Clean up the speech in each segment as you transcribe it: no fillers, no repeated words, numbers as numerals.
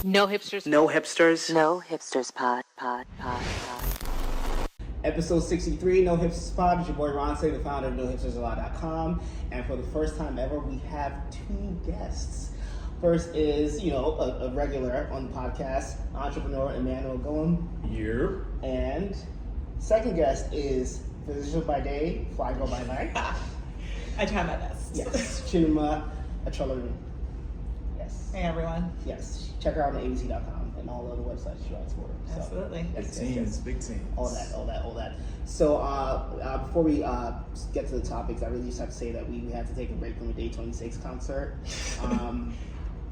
No hipsters. No hipsters. No Hipsters pod. Episode 63, No Hipsters Pod. It's your boy Ron Say, the founder of NoHipstersAllowed.com. And for the first time ever, we have two guests. First is, a regular on the podcast, entrepreneur Emmanuel Egolum. Here. And second guest is physician by day, fly girl by night. I try my best. Yes, Chidimma Acholonu. Yes. Hey everyone. Yes. Check her out on abc.com and all other websites she writes for. So, Absolutely. Big teams, big teams. All that. So before we get to the topics, I really just have to say that we had to take a break from the Day 26 concert.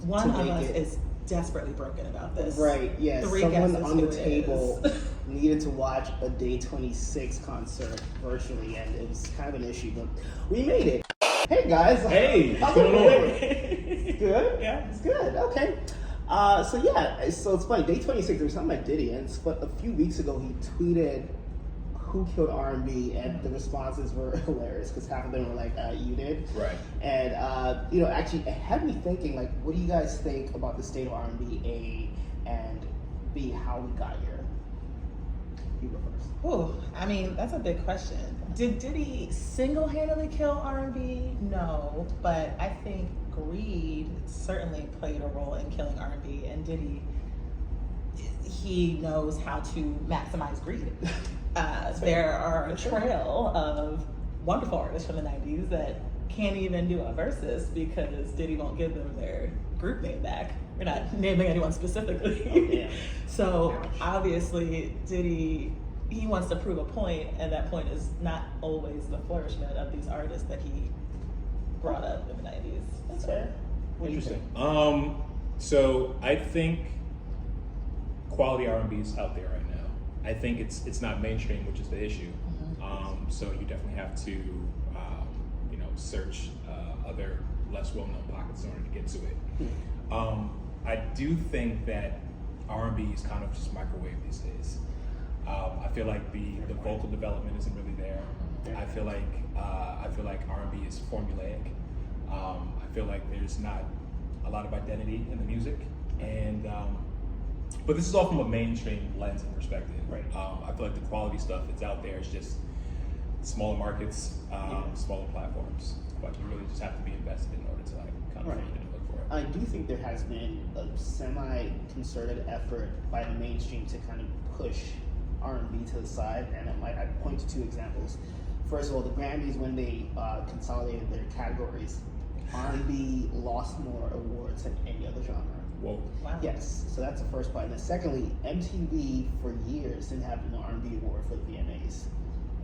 One of us is desperately broken about this. Right, yes. Three Someone guesses on the who it table is. needed to watch a Day 26 concert virtually, and it was kind of an issue, but we made it. Hey guys. Hey, what's going on? Good? Yeah. It's good, okay. So it's funny, Day 26, there was something I did, but a few weeks ago he tweeted who killed R&B, and the responses were hilarious because half of them were like, you did. Right. And, actually it had me thinking, like, what do you guys think about the state of R&B, A, and B, how we got here? You go first. Ooh, I mean, that's a big question. Did Diddy single-handedly kill R&B? No, but I think greed certainly played a role in killing R&B, and Diddy, he knows how to maximize greed. There are a trail of wonderful artists from the 90s that can't even do a versus because Diddy won't give them their group name back. We're not naming anyone specifically. Oh, yeah. So obviously Diddy, he wants to prove a point, and that point is not always the flourishment of these artists that he brought up in the 90s. That's fair. What do you Interesting. think? So I think quality R&B is out there right now. I think it's not mainstream, which is the issue. So you definitely have to, search other less well-known pockets in order to get to it. I do think that R&B is kind of just microwave these days. I feel like the vocal development isn't really there. I feel like R&B is formulaic. I feel like there's not a lot of identity in the music, and but this is all from a mainstream lens and perspective. Right. I feel like the quality stuff that's out there is just smaller markets, smaller platforms, but you really just have to be invested in order to kind of look for it. I do think there has been a semi-concerted effort by the mainstream to kind of push R&B to the side, and I'd point to two examples. First of all, the Grammys, when they consolidated their categories, R&B lost more awards than any other genre. Whoa. Wow. Yes, so that's the first part. And then secondly, MTV for years didn't have an R&B award for the VMAs.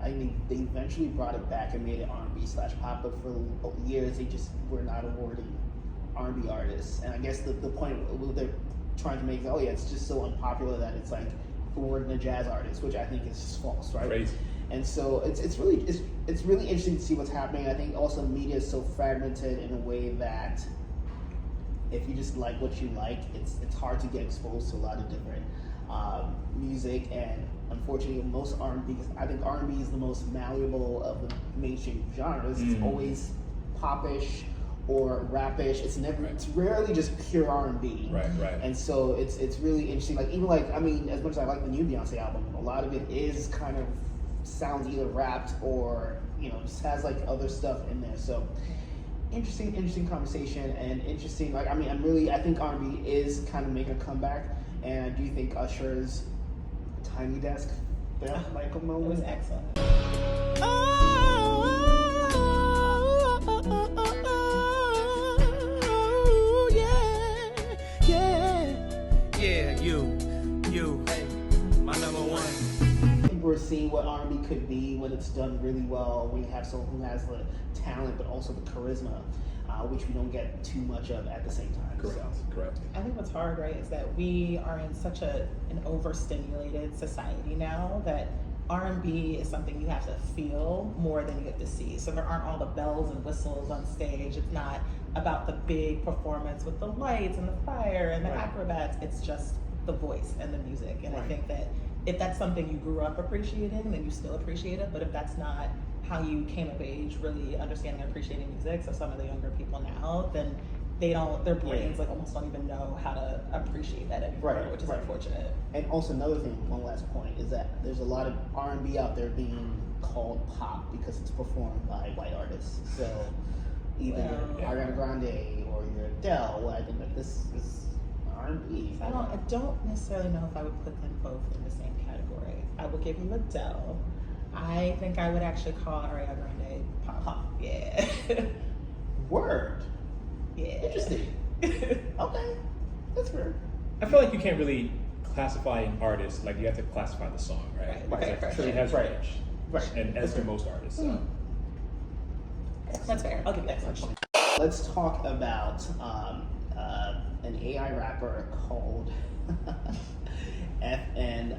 I mean, they eventually brought it back and made it R&B/pop, but for years they just were not awarding R&B artists. And I guess the point they're trying to make is, it's just so unpopular that it's like awarding a jazz artist, which I think is just false, right? Crazy. And so it's really interesting to see what's happening. I think also media is so fragmented in a way that if you just like what you like, it's hard to get exposed to a lot of different music. And unfortunately, most R&B, I think R&B is the most malleable of the mainstream genres. It's always popish or rapish. It's rarely just pure R&B. Right. And so it's really interesting. Like even as much as I like the new Beyonce album, a lot of it is kind of sounds either rapped or just has like other stuff in there. So interesting conversation, and interesting. I think R&B is kind of making a comeback, and I do think Usher's Tiny Desk felt like a moment. It was excellent. Yeah, you, my number one. We're seeing what R&B could be when it's done really well, when you have someone who has the talent but also the charisma, which we don't get too much of at the same time. Correct. I think what's hard, right, is that we are in such an overstimulated society now that R&B is something you have to feel more than you get to see. So there aren't all the bells and whistles on stage. It's not about the big performance with the lights and the fire and the acrobats. It's just the voice and the music. And I think that if that's something you grew up appreciating, then you still appreciate it. But if that's not how you came of age really understanding and appreciating music, so some of the younger people now, then their brains like almost don't even know how to appreciate that anymore, Right, which is right. unfortunate. And also another thing, one last point, is that there's a lot of R&B out there being called pop because it's performed by white artists. So either you're Ariana Grande or you're Adele, I think that this is R&B. I don't necessarily know if I would put them both in the same category. I would give you Adele. I think I would actually call Ariana Grande pop. Yeah. Word. Yeah. Interesting. Okay, that's fair. I feel like you can't really classify an artist, like you have to classify the song, right? Right, Because right, it has right. range. Right. And as do most artists. So. That's fair. I'll give you that much. Let's talk about an AI rapper called FN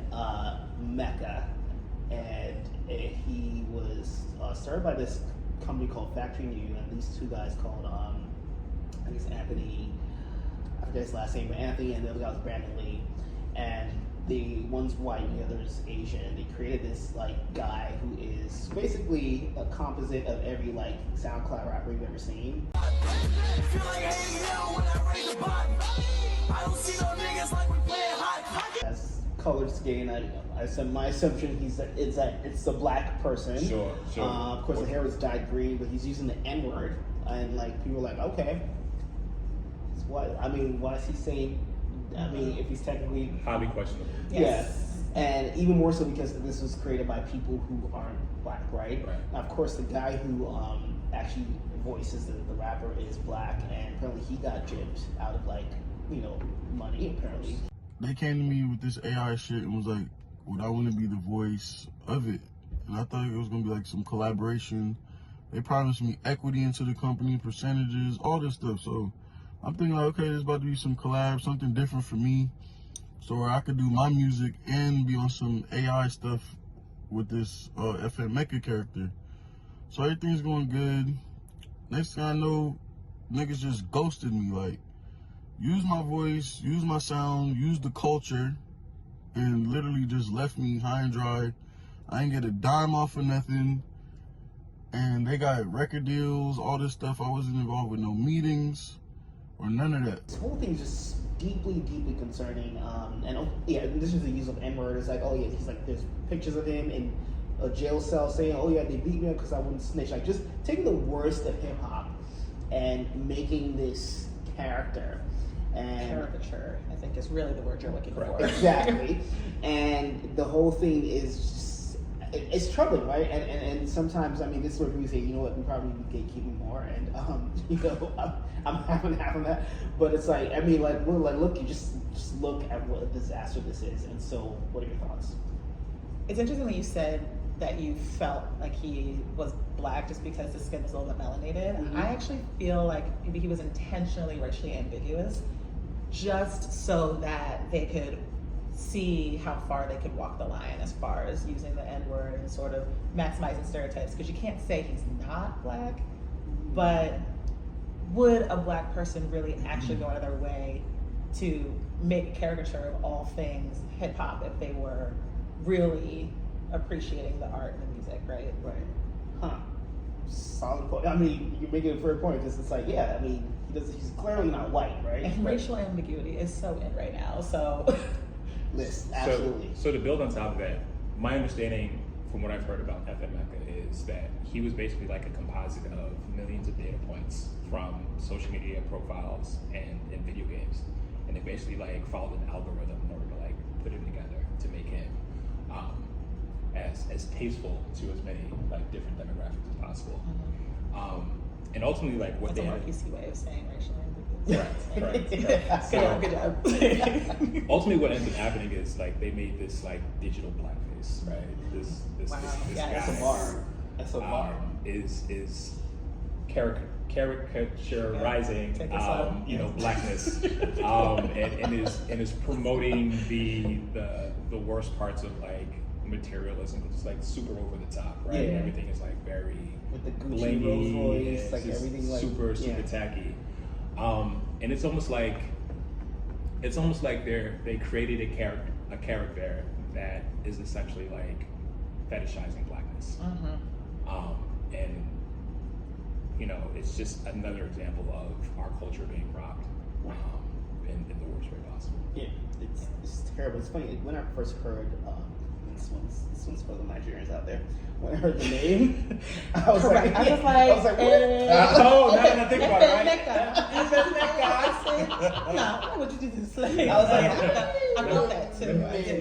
Meka, and he was started by this company called Factory New, and these two guys called I guess Anthony, I forget his last name, but Anthony, and the other guy was Brandon Lee, and the one's white and the other's Asian. They created this like guy who is basically a composite of every like SoundCloud rapper you've ever seen. Has colored skin. I said my assumption is that it's a black person. Sure. Of course, the hair was dyed green, but he's using the N word, and like people are like, okay, what? I mean, why is he saying? I mean, if he's technically Highly questionable. Yes. yeah, and even more so because this was created by people who aren't black, right? Right. Now, of course, the guy who actually voices the rapper is black, and apparently he got gypped out of like money apparently. They came to me with this AI shit and was like, would I want to be the voice of it? And I thought it was going to be like some collaboration. They promised me equity into the company, percentages, all this stuff. So I'm thinking like, okay, there's about to be some collab, something different for me. So where I could do my music and be on some AI stuff with this FN Meka character. So everything's going good. Next thing I know, niggas just ghosted me. Like, use my voice, use my sound, use the culture, and literally just left me high and dry. I ain't get a dime off of nothing. And they got record deals, all this stuff. I wasn't involved with no meetings or none of that. This whole thing is just deeply, deeply concerning. And yeah, this is the use of N-word. It's like, oh yeah, he's like, there's pictures of him in a jail cell saying, oh yeah, they beat me up because I wouldn't snitch. Like, just taking the worst of hip hop and making this character. And Caricature, I think, is really the word you're looking for. exactly. And the whole thing is just, it's troubling, right? And sometimes, I mean, this is where people say, you know what, we probably need to gatekeeping more, and I'm having half of that. But it's like, I mean, like, look, you just look at what a disaster this is. And so, what are your thoughts? It's interesting that you said that you felt like he was black just because his skin was a little bit melanated. Mm-hmm. I actually feel like maybe he was intentionally racially ambiguous just so that they could see how far they could walk the line as far as using the N-word and sort of maximizing stereotypes, because you can't say he's not black, but would a black person really actually go out of their way to make a caricature of all things hip-hop if they were really appreciating the art and the music, right? Right. Huh. Solid point. I mean, you're making a fair point because it's like, yeah, I mean, he's clearly not white, right? And racial ambiguity is so in right now, so. List, absolutely. So to build on top of that, my understanding from what I've heard about FN Meka is that he was basically like a composite of millions of data points from social media profiles and video games. And they basically like followed an algorithm in order to like put him together to make him as tasteful to as many like different demographics as possible. And ultimately, like what That's they a more had, PC way of saying racial ambiguity. correct. So, Good job. ultimately, what ends up happening is like they made this like digital blackface, right? This Wow. this Yeah, That's a guy, bar. That's a bar. is caricaturizing Take this on. blackness and is promoting the worst parts of like materialism, which is like super over the top, right? Yeah. And everything is like very With the Gucci blingy, Rolls Royce, and like just everything, like super yeah. tacky. And it's almost like they created a character that is essentially like fetishizing blackness. Mm-hmm. And it's just another example of our culture being rocked in the worst way possible. Yeah, it's terrible. It's funny when I first heard this one's for the Nigerians out there. When I heard the name, I was like, what? Oh, now that I think about it, right? Meka. You said Meka. I said, no, what would you do to the slave? I was like, I wrote that too.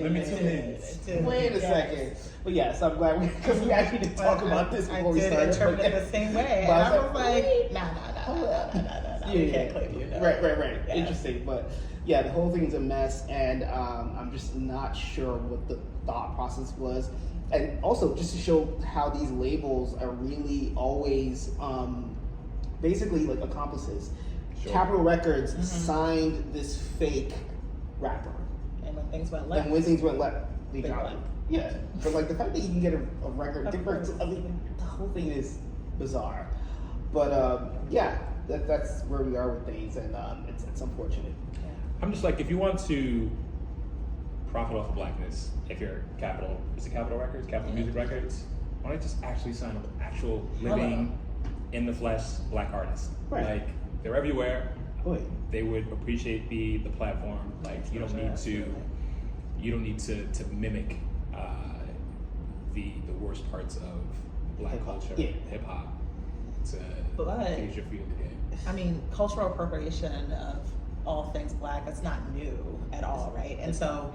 Let me tune in. Wait a second. But yeah, so I'm glad because we actually didn't talk about this before we started. I did interpret it the same way. And I was like, nah. We can't claim you. No. Right. Yeah. Interesting. But yeah, the whole thing is a mess, and I'm just not sure what the thought process was. And also, just to show how these labels are really always basically like accomplices. Sure. Capitol Records signed this fake rapper. And when things went left. They got him. Yeah. But like the fact that you can get a record different, I mean, the whole thing is bizarre. But yeah, that's where we are with things, and it's unfortunate. I'm just like, if you want to profit off of blackness, if you're Capitol Records, Capitol Music Records, why don't you just actually sign up actual living, in the flesh black artists? Right. Like, they're everywhere. Boy. They would appreciate the platform. Like, you don't need to mimic the worst parts of black culture, hip hop, to gauge your field again. I mean, cultural appropriation of all things black, that's not new at all, right? And so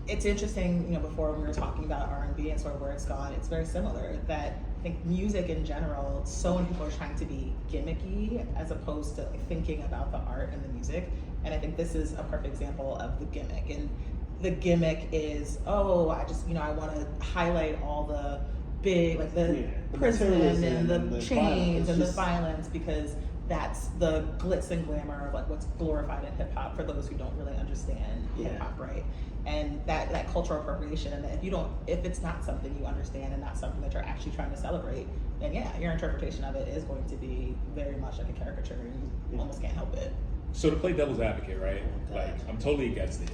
it's interesting, before we were talking about R&B and sort of where it's gone, it's very similar that I think music in general, so many people are trying to be gimmicky as opposed to like thinking about the art and the music. And I think this is a perfect example of the gimmick. And the gimmick is, I want to highlight all the big, like the prison and the chains and the violence, because that's the glitz and glamour of like what's glorified in hip hop for those who don't really understand hip hop, right? And that cultural appropriation, and if it's not something you understand and not something that you're actually trying to celebrate, then your interpretation of it is going to be very much like a caricature, and you almost can't help it. So to play devil's advocate, right? Like, I'm totally against it.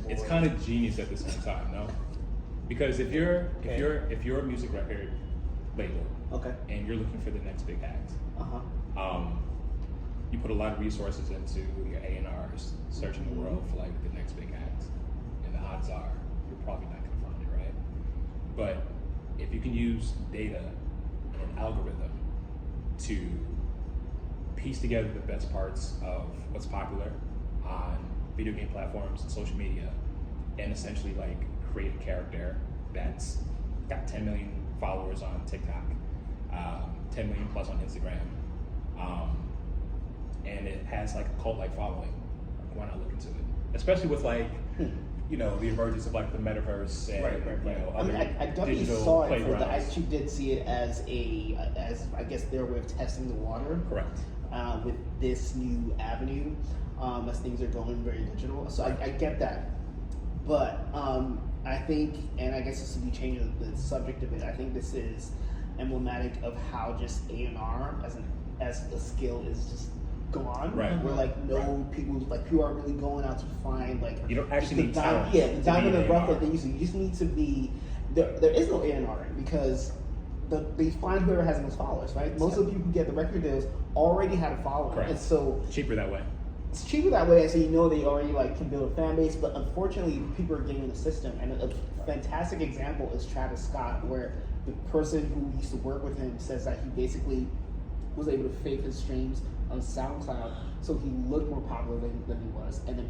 It's kind of genius at the same time, no? Because if you're a music record label, and you're looking for the next big act, you put a lot of resources into your A&Rs, searching the world for like the next big act, and the odds are you're probably not going to find it, right? But if you can use data and an algorithm to piece together the best parts of what's popular on video game platforms and social media, and essentially like create a character that's got 10 million followers on TikTok, 10 million plus on Instagram, and it has like a cult-like following, why not look into it? Especially with like, the emergence of like the metaverse and other I definitely digital saw it playgrounds. I actually did see it as I guess their way of testing the water. Correct. With this new avenue, as things are going very digital. So I get that. But I think, and I guess this will be changing the subject of it, I think this is emblematic of how just A&R as a skill is just gone. Right. Where like people aren't really going out to find like you don't actually need talent. Yeah, the diamond and rough that they use. You just need to be there is no A&R because they find whoever has the most followers, right? Most of the people who get the record deals already had a following. Correct. And so Cheaper that way. it's cheaper that way, and so they already like can build a fan base. But unfortunately, people are gaming the system. And a fantastic example is Travis Scott, where the person who used to work with him says that he basically was able to fake his streams on SoundCloud, so he looked more popular than he was, and then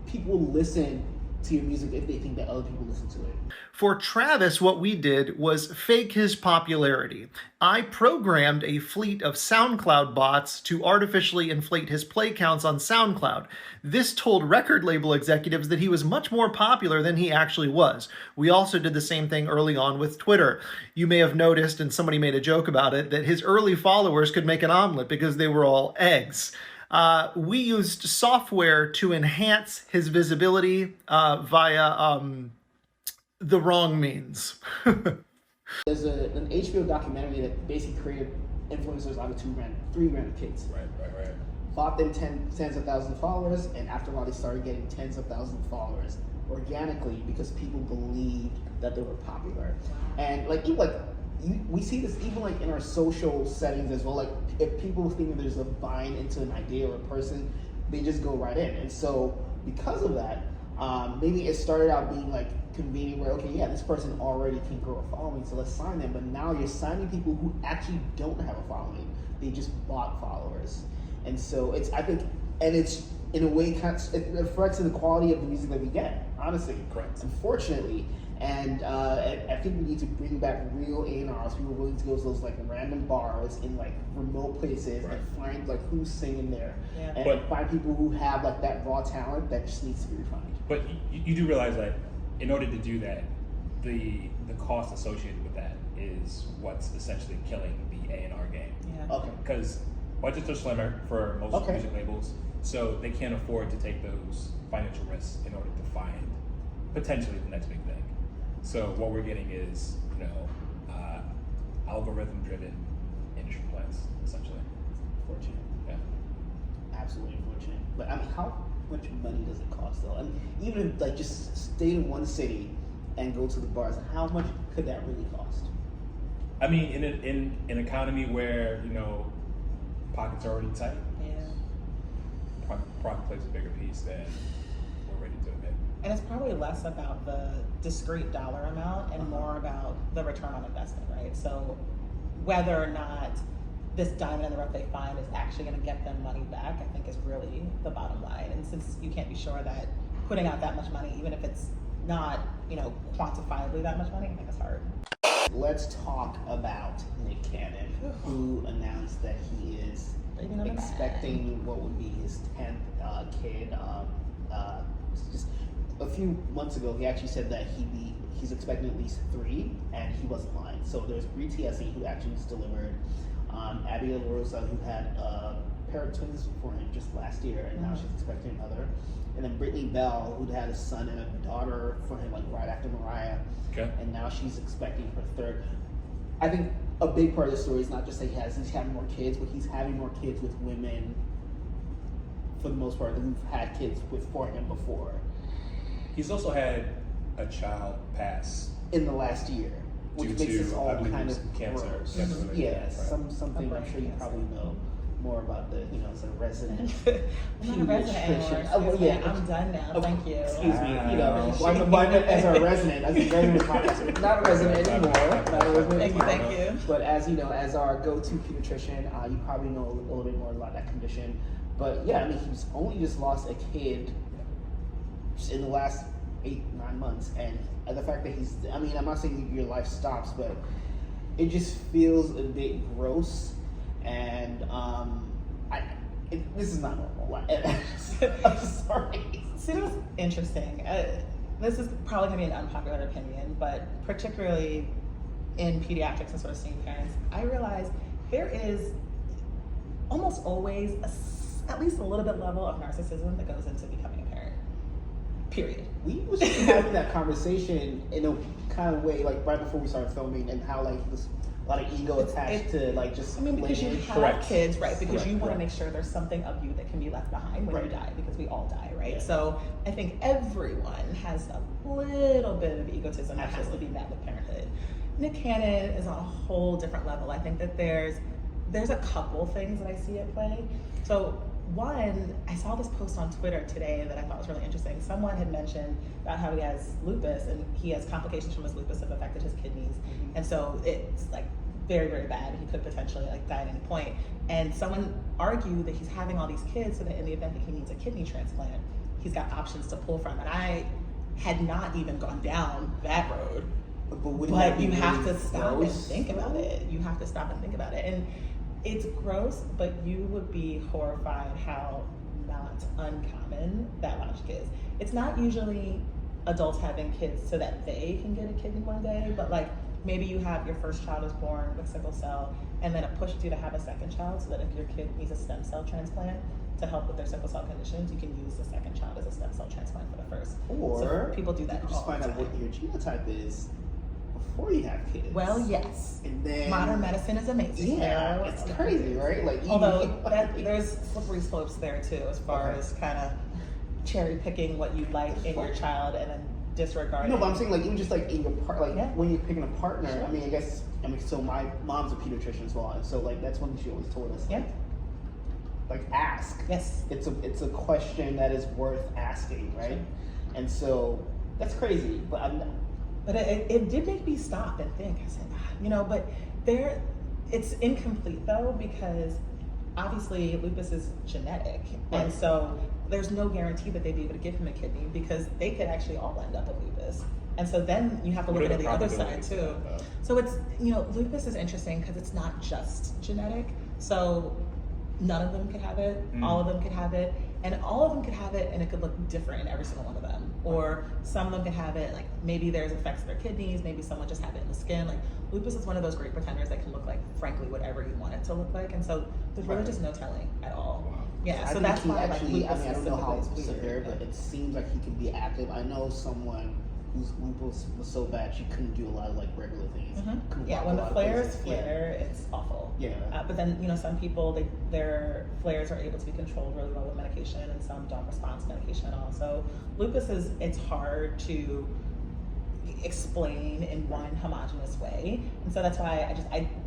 people listen to your music if they think that other people listen to it. For Travis, what we did was fake his popularity. I programmed a fleet of SoundCloud bots to artificially inflate his play counts on SoundCloud. This told record label executives that he was much more popular than he actually was. We also did the same thing early on with Twitter. You may have noticed, and somebody made a joke about it, that his early followers could make an omelet because they were all eggs. We used software to enhance his visibility via the wrong means. There's an HBO documentary that basically created influencers out of three random kids. Right. Bought them tens of thousands of followers, and after a while they started getting tens of thousands of followers organically because people believed that they were popular. And we see this even like in our social settings as well. Like if people think that there's a buying into an idea or a person, they just go right in. And so because of that, maybe it started out being like convenient where, okay, yeah, this person already can grow a following, so let's sign them. But now you're signing people who actually don't have a following. They just bought followers. And so it's, I think, and it's in a way kind of, it reflects the quality of the music that we get, honestly. Correct. Unfortunately. And I think we need to bring back real A&Rs, people willing to go to those like random bars in like remote places and find like who's singing there, and find people who have like that raw talent that just needs to be refined. But you do realize that in order to do that, the cost associated with that is what's essentially killing the A&R game. Yeah. Okay. Because budgets are slimmer for most music labels, so they can't afford to take those financial risks in order to find potentially the next big thing. So what we're getting is, algorithm-driven industry plans, essentially. Unfortunate. Yeah. Absolutely unfortunate. But I mean, how much money does it cost though? I mean, even if like just stay in one city and go to the bars, how much could that really cost? I mean, in an economy where, pockets are already tight, profit plays a bigger piece than we're ready to admit. And it's probably less about the discrete dollar amount and more about the return on investment, right? So whether or not this diamond in the rough they find is actually going to get them money back, I think is really the bottom line. And since you can't be sure that putting out that much money, even if it's not, quantifiably that much money, I think it's hard. Let's talk about Nick Cannon, who announced that he is expecting what would be his 10th kid. Just a few months ago, he actually said that he's expecting at least 3, and he wasn't lying. So there's Bree Tiesi, who actually just delivered, Abby La Rosa, who had a pair of twins for him just last year, and now she's expecting another. And then Brittany Bell, who'd had a son and a daughter for him, like right after Mariah, and now she's expecting her 3rd. I think a big part of the story is not just that he's having more kids, but he's having more kids with women, for the most part, who've had kids for him before. He's also had a child pass in the last year, which makes this all kind of cancer. Yeah, something I'm sure you probably know more about the, as a resident. I'm not a resident anymore. I'm done now. Thank you. Excuse me. As our resident, as a resident podcast, not a resident anymore. Not a resident Thank you. But as our go-to pediatrician, you probably know a little bit more about that condition. But yeah, I mean, he's only just lost a kid just in the last 8-9 months, and the fact that I'm not saying your life stops, but it just feels a bit gross, and this is not normal. I'm sorry. See, that was interesting. This is probably going to be an unpopular opinion, but particularly in pediatrics and sort of seeing parents, I realize there is almost always at least a little bit level of narcissism that goes into becoming a parent. Period. We was just having that conversation in a kind of way, like right before we started filming, and how like there's a lot of ego attached to like just. Because you have kids, right? Because you want to make sure there's something of you that can be left behind when you die, because we all die, right? Yeah. So I think everyone has a little bit of egotism that has to be met with parenthood. Nick Cannon is on a whole different level. I think that there's a couple things that I see at play. So one, I saw this post on Twitter today that I thought was really interesting. Someone had mentioned about how he has lupus, and he has complications from his lupus that have affected his kidneys. And so it's like very, very bad. He could potentially like die at any point. And someone argued that he's having all these kids so that in the event that he needs a kidney transplant, he's got options to pull from. And I had not even gone down that road. But you have to stop and think about it. You have to stop and think about it. And it's gross, but you would be horrified how not uncommon that much kids. It's not usually adults having kids so that they can get a kidney one day, but like maybe you have your first child is born with sickle cell, and then it pushes you to have a second child so that if your kid needs a stem cell transplant to help with their sickle cell conditions, you can use the second child as a stem cell transplant for the first. Or so people do that. You just find out what your genotype is before you have kids. Well, yes. And then modern medicine is amazing. Yeah, it's crazy, right? Like, although there's slippery slopes there too, as far as kind of cherry picking what you like in your child and then disregarding. No, but I'm saying like even just like in your when you're picking a partner. Sure. I mean, so my mom's a pediatrician as well, and so like that's one thing she always told us. Like ask. Yes. It's a question that is worth asking, right? Sure. And so that's crazy, but it did make me stop and think. I said, but it's incomplete though, because obviously lupus is genetic, Right. and so there's no guarantee that they'd be able to give him a kidney, because they could actually all end up with lupus. And so then you have to look at the other side too. So it's, lupus is interesting because it's not just genetic. So none of them could have it, all of them could have it, and all of them could have it, and it could look different in every single one of them. Or some of them could have it, like maybe there's effects to their kidneys, maybe someone just have it in the skin. Like lupus is one of those great pretenders that can look like, frankly, whatever you want it to look like. And so there's really just no telling at all. Wow. Yeah, I so think that's he why actually, like, lupus I don't know how specifically is severe, weird. but it seems like he can be active. I know someone whose lupus was so bad she couldn't do a lot of like regular things. Couldn't Yeah, walk when a the lot of flares places. flare, it's awful. Yeah. But then, some people, their flares are able to be controlled really well with medication, and some don't respond to medication at all. So lupus it's hard to explain in one homogeneous way. And so that's why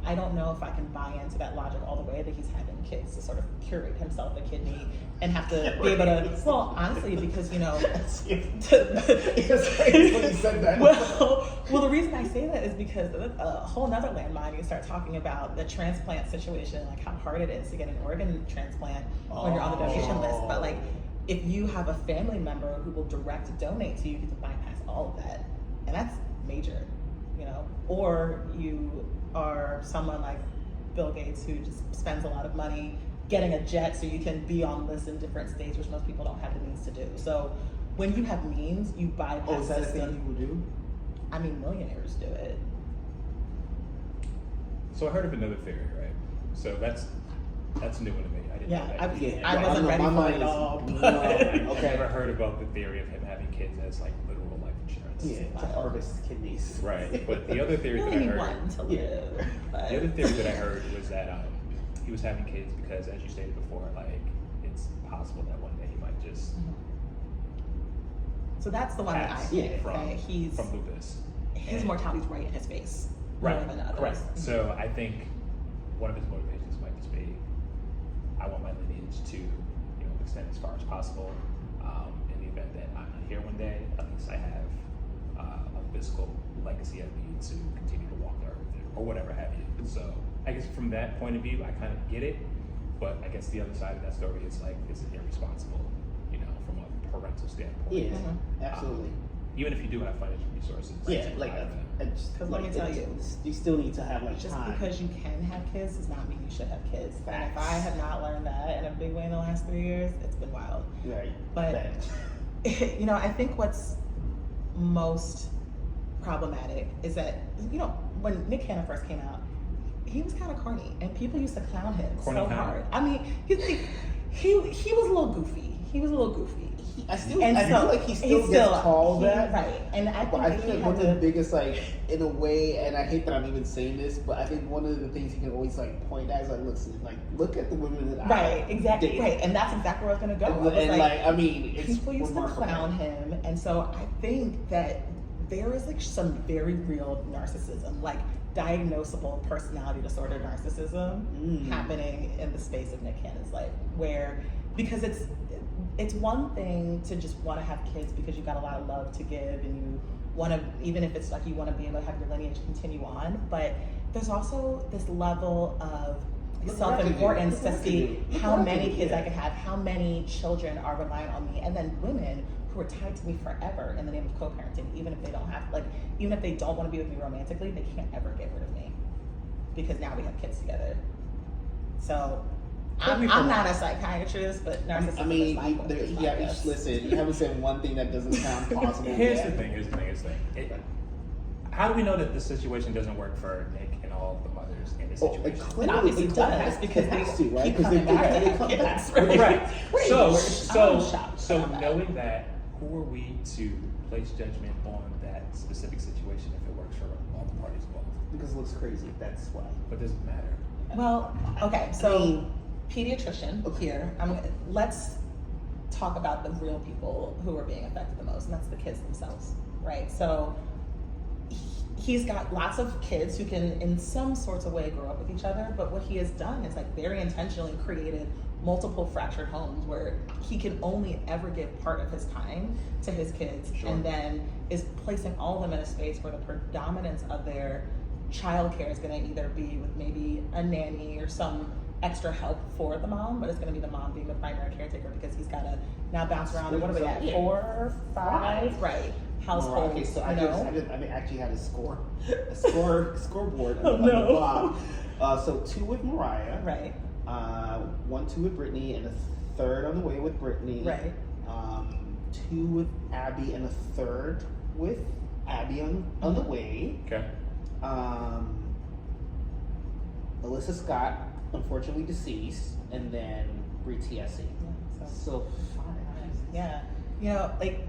I don't know if I can buy into that logic all the way that he's having kids to sort of curate himself a kidney and have to be able to, well, honestly, because, It's crazy when you said that. well, the reason I say that is because a whole nother landmine, you start talking about the transplant situation, like how hard it is to get an organ transplant when you're on the donation list. But like, if you have a family member who will direct donate to you, you get to bypass all of that. And that's major, or you are someone like Bill Gates who just spends a lot of money getting a jet so you can be on lists in different states, which most people don't have the means to do. So when you have means, you bypass Is that a system. thing you would do? I mean, millionaires do it. So I heard of another theory, right? So that's new one to me. I didn't know that. I wasn't ready for it at all. I've never heard about the theory of him having kids as like literal life insurance. Yeah, to harvest kidneys. Right. But the other theory You that I only need heard, one to live. But the other theory that I heard was that he was having kids because, as you stated before, like it's possible that one day he might just So that's the one that I pass think that from lupus. his mortality's right in his face. Right. More than others. Correct. So I think one of his motivations might just be, I want my lineage to, extend as far as possible. In the event that I'm not here one day, at least I have a physical legacy of me to continue to walk the earth or whatever have you. So I guess from that point of view, I kind of get it. But I guess the other side of that story is like, is it irresponsible, from a parental standpoint? Yeah, absolutely. Even if you do have financial resources. Yeah, to like provide that. Because let me tell you, you still need to have like just time. because you can have kids does not mean you should have kids. And if Facts. I have not learned that in a big way in the last 3 years, it's been wild. Right. But Facts. I think what's most problematic is that when Nick Cannon first came out, he was kind of corny, and people used to clown him Corny so how? hard. I mean, he was a little goofy. I feel so like he still gets called that. right? And I But think I that think he like had one of the to. biggest, like, in a way, and I hate that I'm even saying this, but I think one of the things he can always like point at is like, look at the women that I Right, exactly, dated. right, and that's exactly where I was gonna go. I was And like, I mean, it's people used remarkable. to clown him, and so I think that there is like some very real narcissism, like diagnosable personality disorder narcissism happening in the space of Nick Cannon's life, because it's one thing to just want to have kids because you got a lot of love to give and you want to, even if it's like you want to be able to have your lineage continue on, but there's also this level of self-importance to see how many kids I can have, how many children are reliant on me, and then women who are tied to me forever in the name of co-parenting, even if they don't have, even if they don't want to be with me romantically, they can't ever get rid of me because now we have kids together. So I'm not a psychiatrist, but narcissism I mean, is my point of view, I guess. listen, you haven't said one thing that doesn't sound possible. Here's yet. the thing. How do we know that the situation doesn't work for Nick and all the mothers in this situation? It clearly obviously does because it has they to, right? keep Because coming back to have kids, right? Right. I'm So shocked. knowing that, who are we to place judgment on that specific situation if it works for all the parties involved? Because it looks crazy. That's why. But does it matter? Well, okay, so I mean, pediatrician Okay. here. talk about the real people who are being affected the most, and that's the kids themselves, right? So he's got lots of kids who can, in some sorts of way, grow up with each other, but what he has done is like very intentionally created multiple fractured homes where he can only ever give part of his time to his kids, and then is placing all of them in a space where the predominance of their childcare is going to either be with maybe a nanny or some extra help for the mom, but it's going to be the mom being the primary caretaker because he's got to now bounce around. What are we at? 4, 5, right? Households. Okay, so I actually had a scoreboard Oh, on the no. block. So 2 with Mariah, Right. 1, 2 with Brittany, and a third on the way with Brittany. Right. 2 with Abby, and a third with Abby on the way. Okay. Alyssa Scott, unfortunately deceased, and then Bree T.S.E. Yeah, So 5. Yeah. You know, like,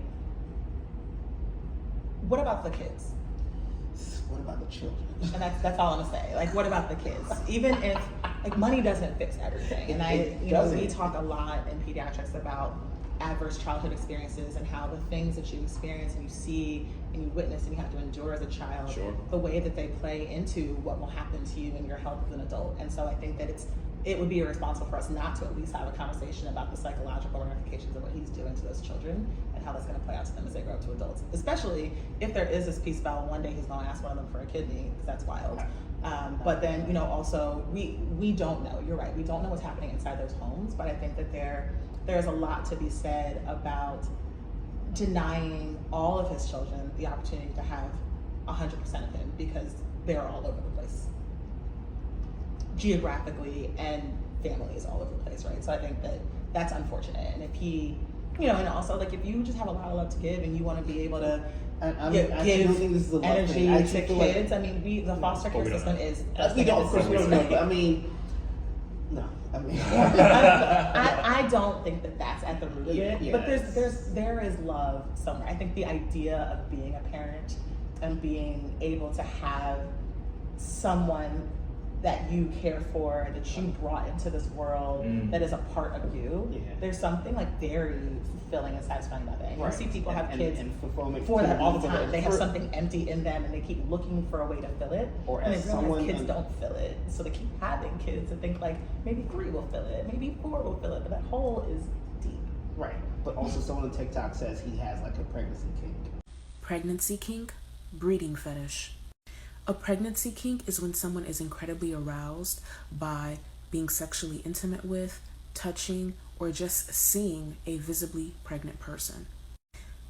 what about the kids? What about the children? And that's all I'm gonna say. Like, what about the kids? Even if, like, money doesn't fix everything. And we talk a lot in pediatrics about adverse childhood experiences and how the things that you experience and you see and you witness and you have to endure as a child, the way that they play into what will happen to you and your health as an adult. And so I think that it would be irresponsible for us not to at least have a conversation about the psychological ramifications of what he's doing to those children and how that's going to play out to them as they grow up to adults. Especially if there is this piece about one day he's going to ask one of them for a kidney, because that's wild. But then, also, we don't know. You're right. We don't know what's happening inside those homes. But I think that there's a lot to be said about denying all of his children the opportunity to have 100% of him because they're all over the place. Geographically and families all over the place, right? So I think that that's unfortunate. And if he, and also like if you just have a lot of love to give and you want to be able to give energy to kids, the foster care system is. We don't, of course, we don't know. But no. I don't think that that's at the root of it. Yes. But there is love somewhere. I think the idea of being a parent and being able to have someone that you care for, that you brought into this world, that is a part of you. There's something like very fulfilling and satisfying about that. And you see people have kids and fulfillment for that all the time. They have something empty in them and they keep looking for a way to fill it. And they realize kids don't fill it. So they keep having kids and think like maybe 3 will fill it, maybe 4 will fill it, but that hole is deep. Right. But also someone on TikTok says he has like a pregnancy kink. Pregnancy kink, breeding fetish. A pregnancy kink is when someone is incredibly aroused by being sexually intimate with, touching, or just seeing a visibly pregnant person.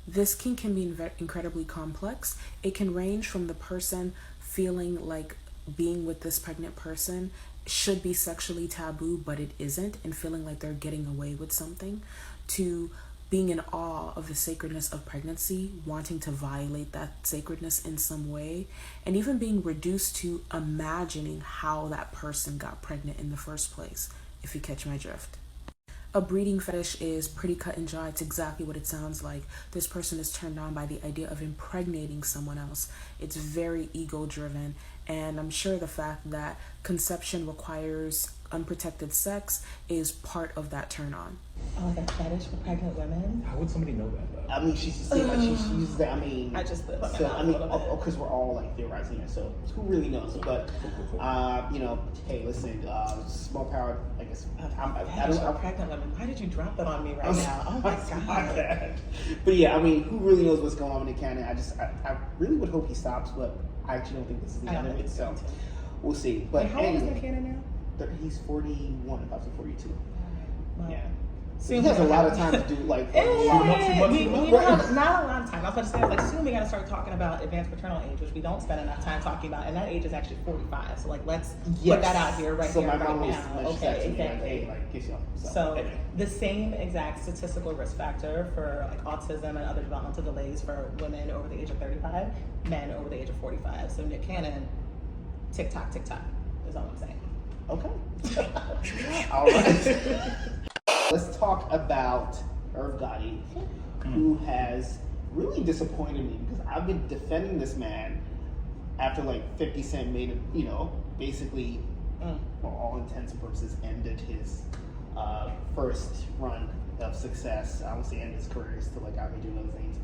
This kink can be incredibly complex. It can range from the person feeling like being with this pregnant person should be sexually taboo, but it isn't, and feeling like they're getting away with something, to being in awe of the sacredness of pregnancy, wanting to violate that sacredness in some way, and even being reduced to imagining how that person got pregnant in the first place, if you catch my drift. A breeding fetish is pretty cut and dry. It's exactly what it sounds like. This person is turned on by the idea of impregnating someone else. It's very ego-driven, and I'm sure the fact that conception requires unprotected sex is part of that turn on. Oh, like a fetish for pregnant women? How would somebody know that though? She's just saying, she uses that. I just put my so mouth a little bit. because we're all like theorizing it, so who really knows? But hey, listen, small power. I guess Fetish for pregnant women. Why did you drop that on me right now? Oh my god. But yeah, who really knows what's going on in the canon? I really would hope he stops, but I actually don't think this is the end of it. So we'll see. But how old is Nick Cannon now? He's 41, about to 42. Wow. Yeah. So he has a lot of time to do like. Not a lot of time. I was about to say, like, soon we got to start talking about advanced maternal age, which we don't spend enough time talking about, and that age is actually 45. So like, let's put that out here right here, right now. Okay, exactly. So the same exact statistical risk factor for like autism and other developmental delays for women over the age of 35, men over the age of 45. So Nick Cannon, TikTok is all I'm saying. Okay. All right. Let's talk about Irv Gotti, who has really disappointed me because I've been defending this man after like 50 Cent made it, basically, for all intents and purposes, ended his first run of success, obviously, in his career is still like out here doing other things.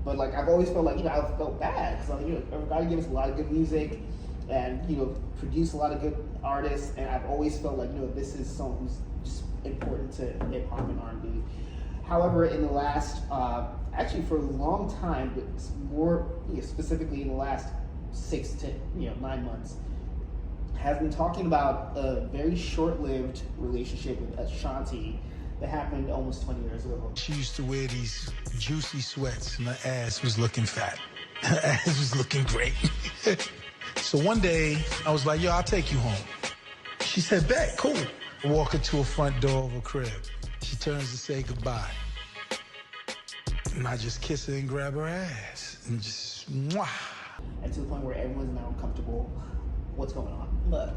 But like I've always felt like, you know, I felt bad because like, you know, Irv Gotti gives us a lot of good music and, you know, produce a lot of good artists, and I've always felt like, you know, this is someone who's just important to hip hop and R&B. However, in the last, actually for a long time, but more, you know, specifically in the last 6 to 9 months, has been talking about a very short-lived relationship with Ashanti that happened almost 20 years ago. She used to wear these juicy sweats and her ass was looking fat. Her ass was looking great. So one day I was like, yo, I'll take you home. She said, bet, cool. I walk her to the front door of her crib. She turns to say goodbye. And I just kiss her and grab her ass and just mwah. And to the point where everyone's now uncomfortable. What's going on? Look,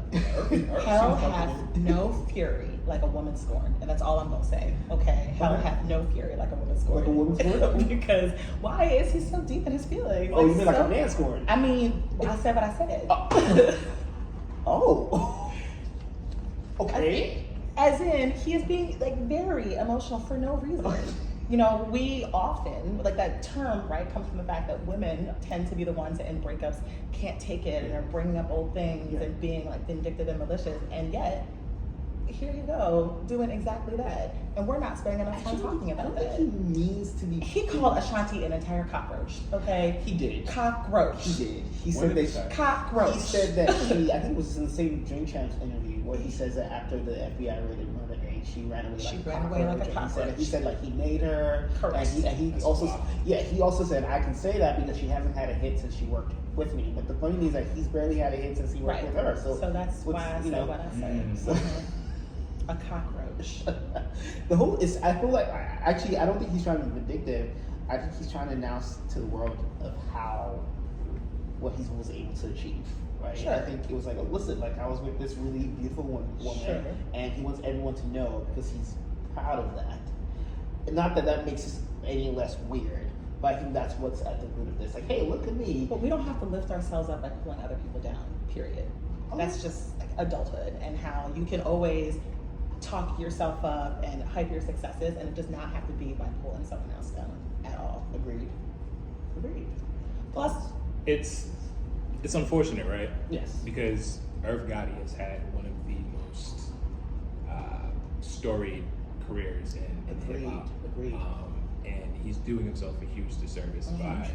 hell hath no fury like a woman scorned, and that's all I'm gonna say. Okay, hell hath no fury like a woman scorned. Like a woman scorned? Because why is he so deep in his feelings? Oh, you mean like a man scorned? I mean, I said what I said. Oh. Okay. As in, he is being like very emotional for no reason. You know, we often, like that term, right, comes from the fact that women tend to be the ones that in breakups can't take it and are bringing up old things and being like vindictive and malicious. And yet, here you go, doing exactly that. And we're not spending enough time talking about that. He means to be. He called Ashanti an entire cockroach, okay? He did. Cockroach. He did. He said that. Cockroach. He said that she, I think it was in the same Drink Champs interview where he says that after the FBI raided Murder Inc., she ran away like a cockroach. He said like he made her. Correct. And he also said, I can say that because she hasn't had a hit since she worked with me. But the point is that he's barely had a hit since he worked with her. So that's why I said what I said. So, a cockroach. The whole is. I feel like I don't think he's trying to be vindictive. I think he's trying to announce to the world of what he was able to achieve. Right. Sure. I think it was like, listen, like I was with this really beautiful woman, sure. And he wants everyone to know because he's proud of that. And not that makes it any less weird, but I think that's what's at the root of this. Like, hey, look at me. But we don't have to lift ourselves up by pulling other people down. Period. That's just like adulthood and how you can always talk yourself up and hype your successes, and it does not have to be by pulling someone else down at all. Agreed. Plus, It's unfortunate, right? Yes. Because Irv Gotti has had one of the most storied careers in hip hop. Agreed. And he's doing himself a huge disservice by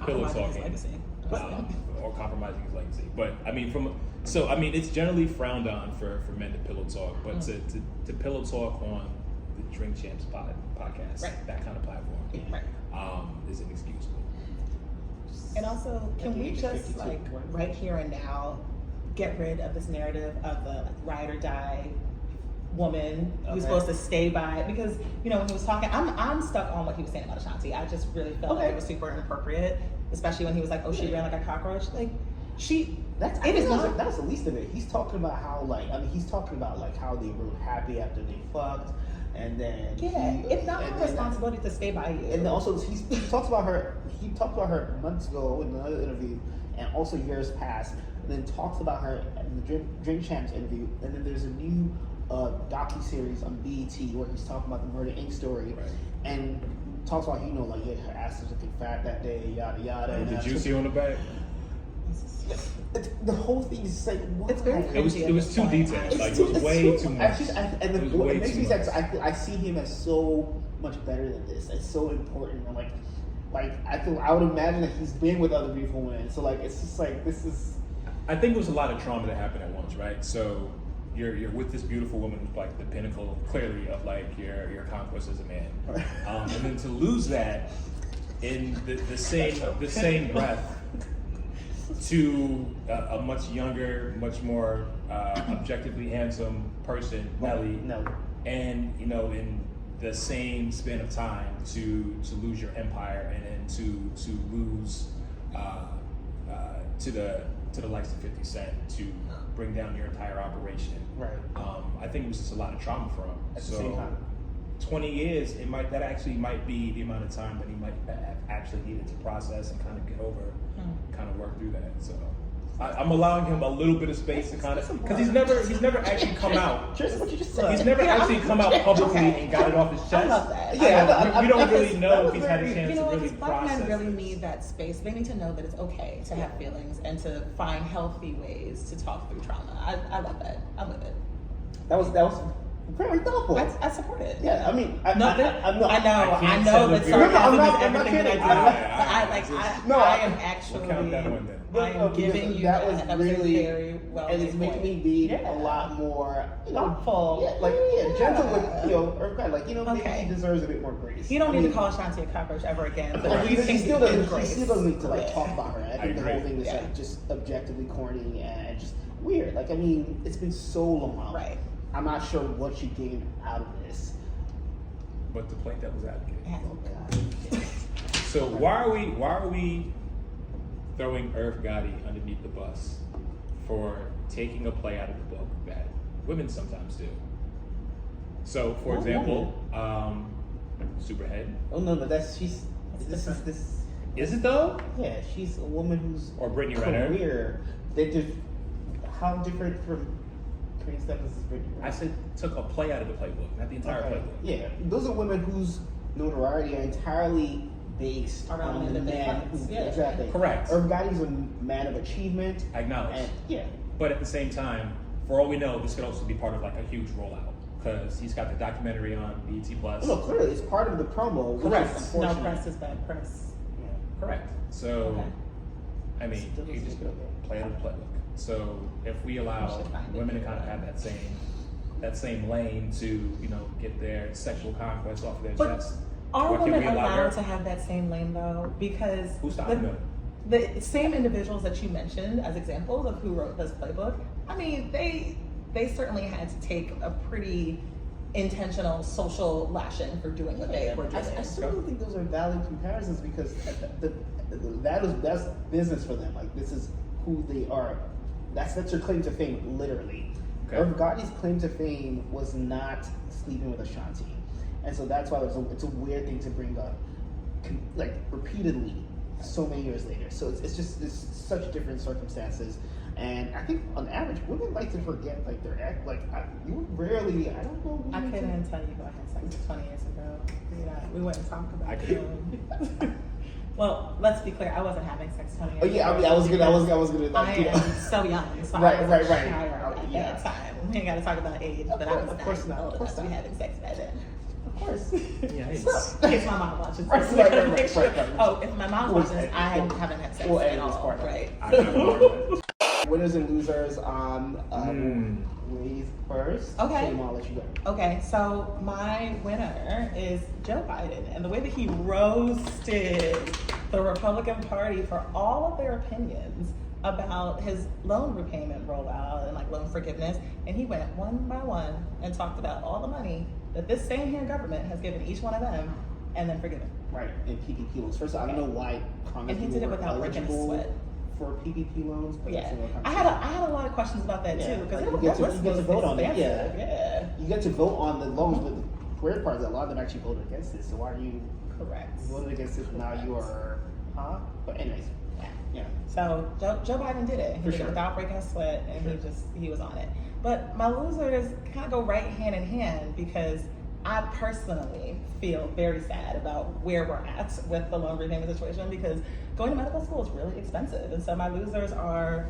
pillow talking or compromising his legacy. But I mean, it's generally frowned on for men to pillow talk, but to pillow talk on the Drink Champs podcast, right. that kind of platform, is inexcusable. And also, can we just like right here and now get rid of this narrative of the like, ride or die woman who's supposed to stay by? Because when he was talking, I'm stuck on what he was saying about Ashanti. I just really felt like it was super inappropriate, especially when he was like, "Oh, she ran like a cockroach." Like that was the least of it. He's talking about how he's talking about like how they were happy after they fucked. And then it's not her responsibility to stay by you. And then also he talks about her. He talked about her months ago in another interview, and also years past. And then talks about her in the Drink Champs interview. And then there's a new docu-series on BET where he's talking about the Murder Inc. story, and talks about her ass was looking fat that day, yada yada. And the juicy on the back. The whole thing is like, what? It's very crazy. It was too detailed. Like, it was way too much. It makes me sad. I see him as so much better than this. It's so important. And I would imagine that he's been with other beautiful women. So it's just like, this is. I think it was a lot of trauma that happened at once, right? So you're with this beautiful woman who's like the pinnacle, clearly, of like your conquest as a man, and then to lose that in the same breath. To a much younger, much more objectively handsome person, Nelly, and in the same span of time to lose your empire and then to lose to the likes of 50 Cent, to bring down your entire operation. Right. I think it was just a lot of trauma for him. At the same time. 20 years, that actually might be the amount of time that he might have actually needed to process and kind of get over, kind of work through that. So I'm allowing him a little bit of space to kind of, because he's never actually come out. Just what you just said. He's never actually come out publicly and got it off his chest. I love that. Yeah, we don't really know if he's had a chance You know, to really because black men process really this. need that space. They need to know that it's okay to have feelings and to find healthy ways to talk through trauma. I love that. I'm with it. That was very thoughtful. I support it. Yeah, I mean, I I know know that I'm sarcasm not- is I'm not everything that kidding. I do. I am actually, We'll count that one then. I am giving you that was a really very well and it's making me be a lot more thoughtful. Gentle with Irv Gotti. Like maybe he deserves a bit more grace. You don't need to call Ashanti a cockroach ever again. But He still doesn't need to Right. talk about her. I think the whole thing is just objectively corny and just weird. Like I mean, it's been so long. Right. I'm not sure what you gained out of this. But to play devil's advocate. Oh God. So why are we throwing Irv Gotti underneath the bus for taking a play out of the book that women sometimes do? So, for example, Superhead. Oh no, this. Is it though? Yeah, she's a woman who's Or Brittany Renner. career. They just how different from Korean Stephens is Brittany Renner. I said took a play out of the playbook, not the entire playbook. Yeah, those are women whose notoriety are entirely based Around on the man who exactly. Correct. Irv Gotti's a man of achievement. I acknowledge. And But at the same time, for all we know, this could also be part of like a huge rollout because he's got the documentary on BET Plus. No, clearly it's part of the promo. Correct. No press is bad press. Correct. So, Okay. I mean, Still you just doesn't play out of the playbook. So if we allow women to kind of have that same lane to get their sexual conquest off of their But chest. are what can women we allow allowed her? to have that same lane though? Because Who's stopping them? the same individuals that you mentioned as examples of who wrote this playbook, I mean, they certainly had to take a pretty intentional social lashing for doing what they were doing. I still don't think those are valid comparisons because that's business for them. Like this is who they are. That's their claim to fame, literally. Okay. Irv Gotti's claim to fame was not sleeping with Ashanti, and so that's why it's a weird thing to bring up, like repeatedly, so many years later. So it's such different circumstances. And I think on average, women like to forget like their ex. Like you rarely. I don't know. I couldn't tell you about had sex 20 years ago. We wouldn't talk about it. Well, let's be clear. I wasn't having sex 20 years ago. Oh yeah, I mean, I was gonna. Like, I am so young, so Right, I was right. a child at that time. We ain't got to talk about age, but I was Of course not. old enough to be having sex by then. Of course. Yeah, In case my mom watches this. Right. Oh, if my mom watches this, I haven't had sex at all. Right. Winners and losers on ladies first. Okay. Shame, I'll let you go. Okay, so my winner is Joe Biden, and the way that he roasted the Republican Party for all of their opinions about his loan repayment rollout and like loan forgiveness, and he went one by one and talked about all the money that this same here government has given each one of them, and then forgiven. Right, and PPP loans. First, I don't know why Congress And he did it without breaking a sweat. for PPP loans. But Yeah, that's I had a lot of questions about that too because you get to vote on it. Yeah, You get to vote on the loans, but the weird part is that a lot of them actually voted against it. So why are you correct. voted against it? Now you are, But anyways, yeah. So Joe Biden did it. He For did sure. it without breaking a sweat, and he was on it. But my losers kind of go right hand in hand because I personally feel very sad about where we're at with the loan repayment situation because going to medical school is really expensive. And so my losers are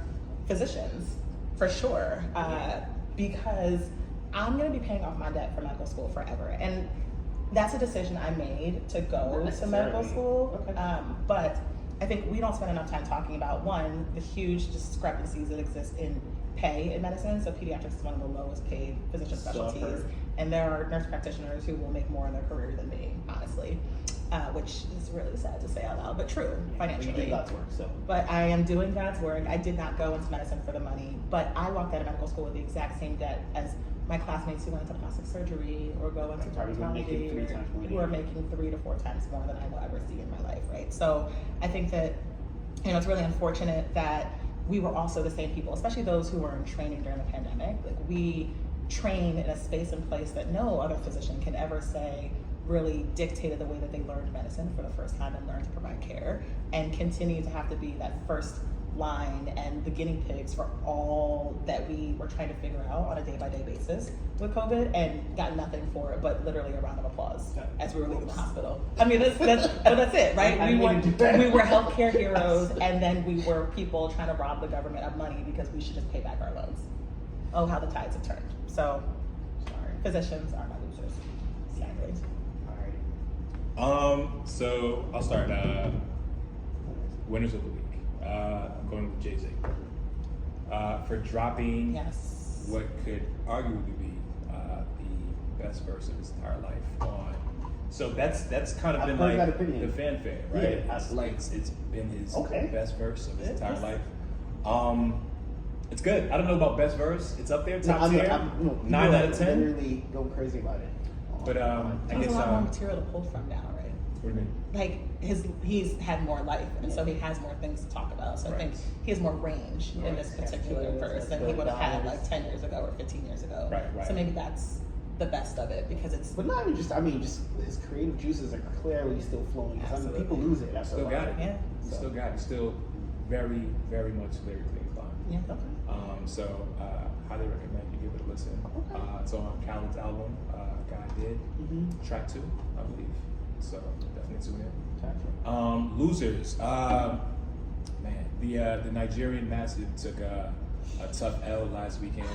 physicians, for sure, because I'm going to be paying off my debt for medical school forever. And that's a decision I made to go to medical school. Okay. But I think we don't spend enough time talking about, one, the huge discrepancies that exist in pay in medicine. So pediatrics is one of the lowest paid physician specialties. And there are nurse practitioners who will make more in their career than me, honestly, which is really sad to say out loud, but true financially. You do God's work, so. But I am doing God's work. I did not go into medicine for the money, but I walked out of medical school with the exact same debt as my classmates who went into plastic surgery or go into dermatology, who are making 3 to 4 times more than I will ever see in my life, right? So I think that, it's really unfortunate that we were also the same people, especially those who were in training during the pandemic. Like we train in a space and place that no other physician can ever say really dictated the way that they learned medicine for the first time and learned to provide care, and continue to have to be that first line and the guinea pigs for all that we were trying to figure out on a day-by-day basis with COVID, and got nothing for it, but literally a round of applause as we were leaving the hospital. I mean, that's it, right? We were healthcare heroes, and then we were people trying to rob the government of money because we should just pay back our loans. Oh, how the tides have turned. So, sorry, physicians are my losers, sadly. All right. So I'll start. Winners of the week. I'm going with Jay-Z for dropping what could arguably be the best verse of his entire life on. So that's kind of been like the fanfare, right? Yeah, it's been his Okay. best verse of his entire life. It's good. I don't know about best verse. It's up there, top tier. 9 out of 10. Literally going crazy about it. But I There's guess a lot more material to pull from now, right? what do you mean? Like he's had more life, and so he has more things to talk about. So I think he has more range in this particular verse than he would have had like 10 years ago or 15 years ago. Right. So maybe that's the best of it, because it's. But not even just, just his creative juices are clearly still flowing. Absolutely. People lose it after a Still while. got it. Yeah. Still got it. Still very, very much lyrically inclined. Yeah. Okay. So highly recommend you give it a listen. Okay. It's on Khaled's album, God Did, track 2, I believe. So definitely tune in. Losers. Man, the Nigerian Massive took a tough L last weekend.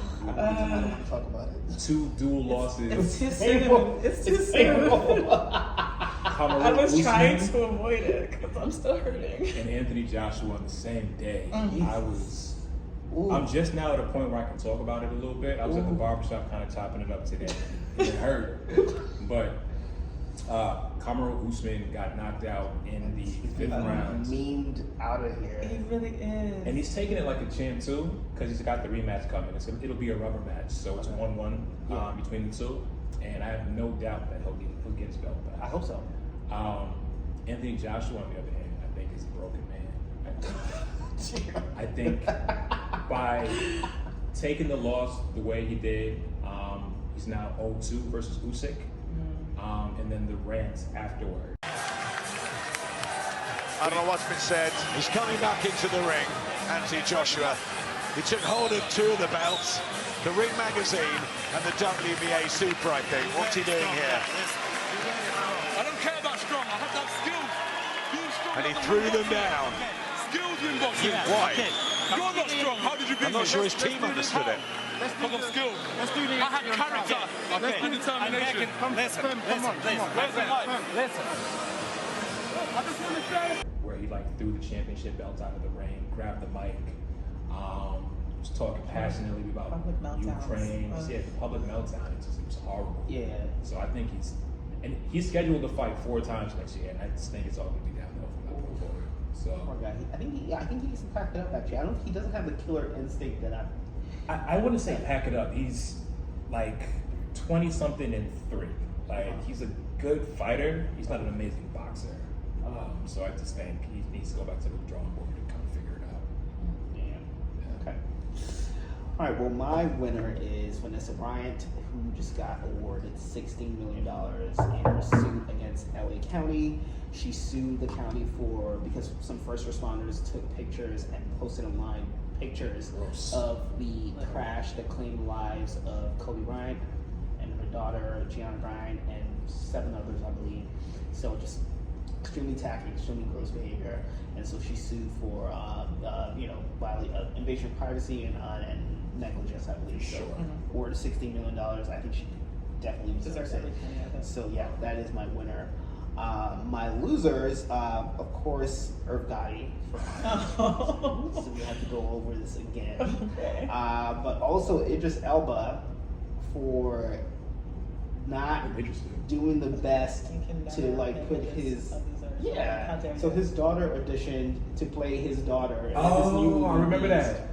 Talk about it. 2 dual losses. It's too soon. It's too soon. I was trying to avoid it because I'm still hurting. And Anthony Joshua on the same day. I'm just now at a point where I can talk about it a little bit. I was at the barbershop kind of chopping it up today. It hurt. But Kamaru Usman got knocked out in the 5th round. Memed out of here. He really is. And he's taking it like a champ too, because he's got the rematch coming. It'll be a rubber match, so it's 1-1 between the two. And I have no doubt that he'll get his belt back. I hope so. Anthony Joshua, on the other hand, I think is a broken man. I think by taking the loss the way he did, he's now 0-2 versus Usyk, and then the rant afterward. I don't know what's been said. He's coming back into the ring, Anthony Joshua. He took hold of 2 of the belts, the Ring Magazine and the WBA Super, I think. What's he doing here? I don't care about strong, I have to have skills. And he threw them down. Skills in boxing. Why? You're not strong, how did you beat I'm not sure his team understood it. Because of skills. I have character. And determination. Listen. Where he threw the championship belt out of the ring, grabbed the mic, was talking passionately about Ukraine. Yeah, the public meltdown. It was horrible. Yeah. So I think he's scheduled to fight 4 times next year, and I just think it's all going to be downhill from that point forward. So Poor guy. I think he needs to pack it up. Actually, he doesn't have the killer instinct that I wouldn't say pack it up. He's like 20-something and 3. He's a good fighter. He's not an amazing boxer. So I just think he needs to go back to the drawing board and kind of figure it out. Yeah. Okay. All right. Well, my winner is Vanessa Bryant, who just got awarded $16 million in her suit against LA County. She sued the county because some first responders took pictures and posted online pictures of the crash that claimed the lives of Kobe Bryant and her daughter Gianna Bryant and 7 others, I believe. So just extremely tacky, extremely gross behavior, and so she sued for invasion of privacy and negligence, I believe. Sure. So awarded $16 million. I think she definitely deserves it. So yeah, that is my winner. My losers, of course, Irv Gotti. So we have to go over this again. Okay. But also Idris Elba for not doing the best to put his So his daughter auditioned to play his daughter. In this new I remember that.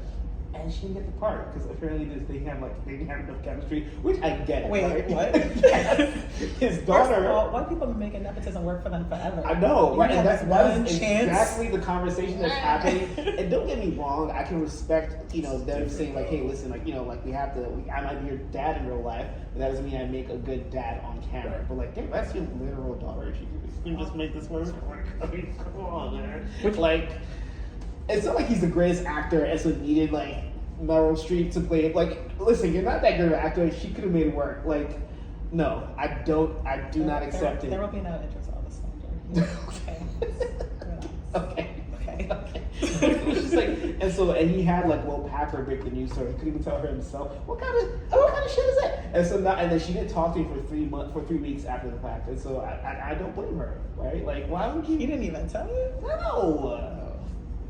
And she didn't get the part because apparently they didn't have enough chemistry, which I get it. Wait, right? what? His daughter. First of all, white people have been making nepotism work for them forever. I know, right? And that is chance. exactly the conversation that's happening. And don't get me wrong, I can respect, them saying hey, listen, we have to. I might be your dad in real life, but that doesn't mean I make a good dad on camera. But damn, that's your literal daughter. She can just make this work. I mean, come on, man. it's not like he's the greatest actor and so needed like Meryl Streep to play. Like, listen, you're not that good of an actor. She could have made it work. Like, no, I do not accept it. There will be no Idris Elba slander. Okay. It was just like, and he had like Will Packer break the news, so he couldn't even tell her himself. What kind of shit is that? And then she didn't talk to him for 3 weeks after the fact, and so I don't blame her, right? Like, why would He didn't even tell you? No.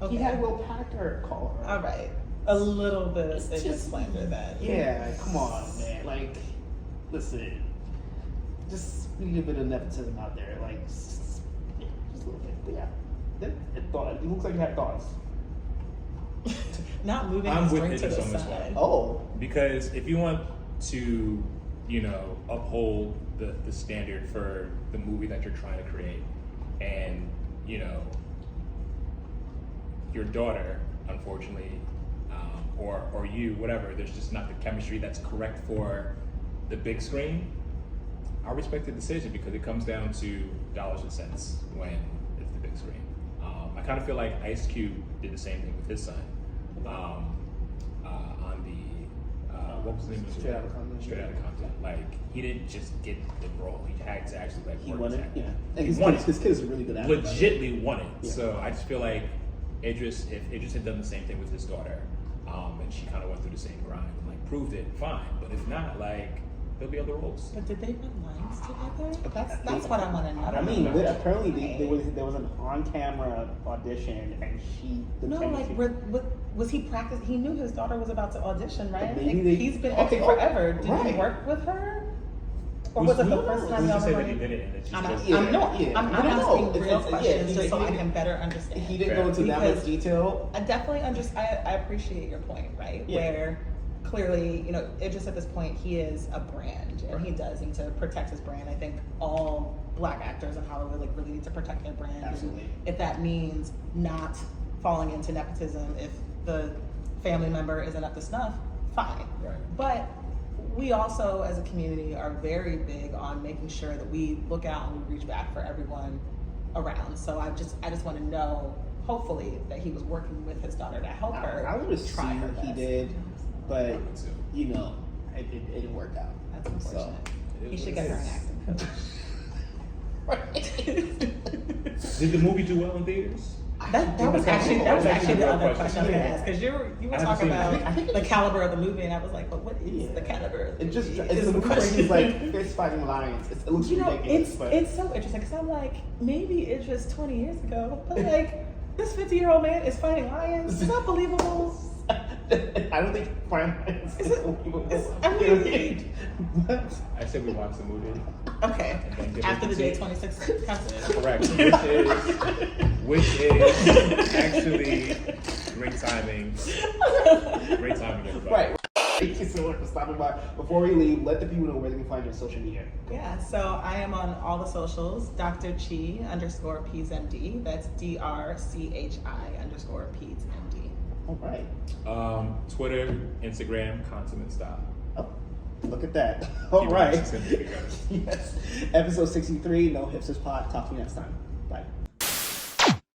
Okay. He had Will Packer call her. All right, a little bit of just slander that. Yeah, come on, man. Like, listen, just need a bit of nepotism out there, like just a little bit. But yeah. It looks like you had thoughts. Not moving I'm the with string to Idris the on this side. one. Oh. Because if you want to, uphold the standard for the movie that you're trying to create, and, your daughter, unfortunately, or you, whatever, there's just not the chemistry that's correct for the big screen, I respect the decision because it comes down to dollars and cents when it's the big screen. I kind of feel like Ice Cube did the same thing with his son on the what was the name of the Straight Outta Compton. Straight Outta Compton. Like, he didn't just get the role; he had to actually like He work won his it. act. Yeah. He And won it. his kid is a really good actor. Legitly won it. Yeah. So I just feel like if Idris had done the same thing with his daughter, and she kind of went through the same grind and like proved it, fine. But if not, like, there'll be other roles. But did they put lines together? That's what I want to know. I mean, apparently there was an on-camera audition, and was he practicing? He knew his daughter was about to audition, right? Maybe He's been acting forever. Did right. he work with her? Or was it the first time y'all say were that he running? did it and then she I'm said- asking real questions just so I can better understand. He didn't go into that much detail. I definitely I appreciate your point, right? Yeah. Where clearly, Idris at this point, he is a brand and he does need to protect his brand. I think all Black actors in Hollywood really need to protect their brand. Absolutely. And if that means not falling into nepotism, if the family member isn't up to snuff, fine. Right. But we also, as a community, are very big on making sure that we look out and we reach back for everyone around. So I just want to know, hopefully, that he was working with his daughter to help her. I would try her assume he best. did, but it didn't work out. That's unfortunate. So, He should get her an acting coach. Did the movie do well in theaters? That was actually the other question I was gonna Yeah. ask, because you were I haven't talking seen it. about the caliber of the movie, and I was like, but what is the caliber of the It just movie? it's Is a the movie where question. he's like fist fighting lions. It looks ridiculous, but it's so interesting because I'm like, maybe it's just 20 years ago, but like this 50-year-old man is fighting lions. Is that believable? I don't think fighting lions is believable. I said we watched the movie. Okay. And then give After it the to day you. 26 counts. Correct. Which is actually great timing. Great timing, everybody. Right. Thank you so much for stopping by. Before we leave, let the people know where they can find you on social media. Yeah, so I am on all the socials, Dr. Chi _PedsMD. That's DRCHI _PedsMD. All right. Twitter, Instagram, Consummate Style. Oh, look at that. All right. Keep it nice and simple. Yes. Episode 63, No Hipsters Pod. Talk to you next time. Bye.